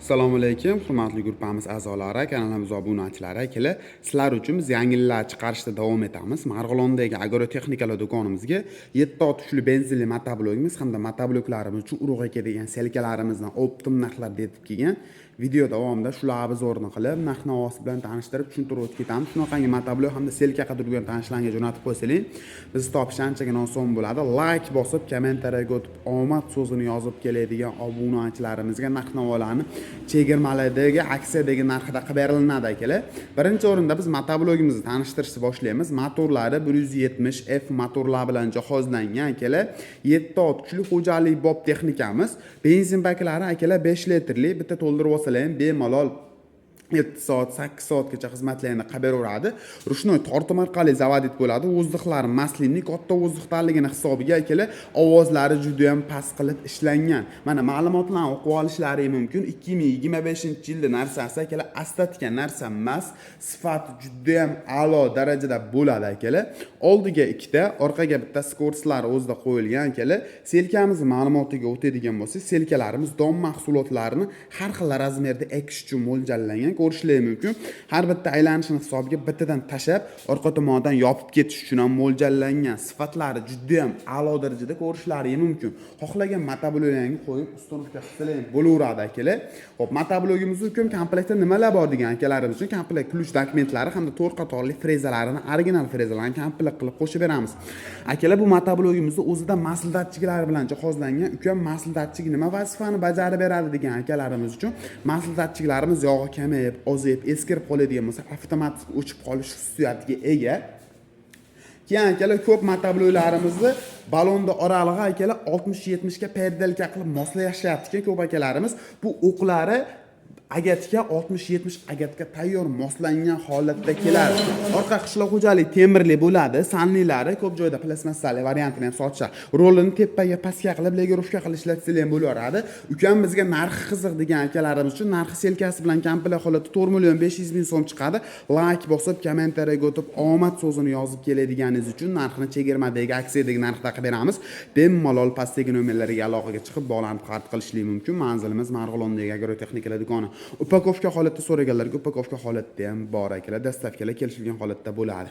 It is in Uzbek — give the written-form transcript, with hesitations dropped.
Assalomu alaykum, hurmatli guruhimiz a'zolari, kanalimiz obunachilari, akalar. Sizlar uchun biz yangiliklar chiqarishda davom etamiz. Marg'ilondagi agrotexnikalar do'konimizga 7 ta tushli benzinli motoblogimiz hamda motobloklarimiz uchun urug' ekadigan selkalarimizni optim narxlarda yetib kelgan. Video davomida shular obzorini qilib, narx-navosi bilan tanishtirib, tushuntirib o'tib ketamiz. Shunaqangi motoblok hamda selka qidirgan tanishlarga jo'natib qo'ysaling, bizni topish anchagina oson bo'ladi. Like bosib, kommentariyaga o'tib, omad so'zini yozib keladigan obunachilarimizga narx-navolarni chegirmalardagi aksiyadagi narxida qilib beriladi akalar. Birinchi o'rinda biz motoblogimizni tanishtirishni boshlaymiz. Motorlari 170F motorlar bilan jihozlangan akalar. 7 ta kuchli xo'jalik bob texnikamiz. Benzin baklari akalar 5 litrli, bitta to'ldirib olsalar ham bemalol 7 soat, 8 soatgacha xizmatlarini qilib beraveradi. Rushnoy tortim orqali zavodit bo'ladi. O'zdiqlari maslinli katta o'zdiqlarligini hisobiga akalar, ovozlari juda ham past qilib ishlangan. Mana ma'lumotlarni o'qib olishlari mumkin. 2025-yilda narsasi akalar astatika narsa emas, sifati juda ham a'lo darajada bo'ladi akalar. Oldiga ikkita, orqaga bitta skorslar o'zida qo'yilgan akalar. Selkamizning ma'lumotiga o'tadigan bo'lsak, selkalarimiz don mahsulotlarini har xil razmerda ekish uchun mo'ljallangan. Ko'rishlari mumkin. Har bitta aylanishini hisobiga bittadan tashab, orqa tomondan yopib ketish uchun ham mo'ljallangan. Sifatlari juda ham a'lo darajada ko'rishlari mumkin. Xohlagan motobloglarni qo'yib ustunovka qilsalar ham bo'laveradi akalar. Xo'p, motoblogimiz uchun komplektda nimalar bor degan akalarimiz uchun komplekt ключ dokumentlari hamda 4 qatorli frezalarini, original frezalarni komplekt qilib qo'shib beramiz. Akalar, bu motoblogimizni o'zida maslahatchilar bilan jihozlangan. Ukam maslahatchik nima vazifani bajarib beradi degan akalarimiz uchun maslahatchilarimiz yog'i kamayib, ozayib, eskirib qoladigan bo'lsa, avtomatik o'chib qolish xususiyatiga ega. Keyin akalar, ko'p motobloklarimizni balonda oralig'i akalar 60-70 ga perdelka qilib moslashyapti. Ko'p akalarimiz bu o'qlari agatga 60-70 agatga tayyor moslangan holatda keladi. Orqa qishloq xo'jalik temirli bo'ladi, sanlilari ko'p joyda plastmassali variantini ham sotishar. Rolini tepaga pastga qilib legirovka qilishlatsa ham bo'laveradi. Ukam bizga narxi qiziq degan akalarimiz uchun narxi selkasi bilan komplekt holatda 4.500.000 so'm chiqadi. Like bosib, kommentariyaga o'tib, omad so'zini yozib keladiganingiz uchun narxini chegirmadagi aksiyadagi narxda qilib beramiz. Bemalol pastdagi nomerlarga aloqaga chiqib bog'lanib xarid qilishingiz mumkin. Manzilimiz Marg'ilondagi agrotexnikalar do'koni. Upakovka holatda so'raganlarga upakovka holatda ham bor akalar, dastavkalar kelishilgan holatda bo'ladi.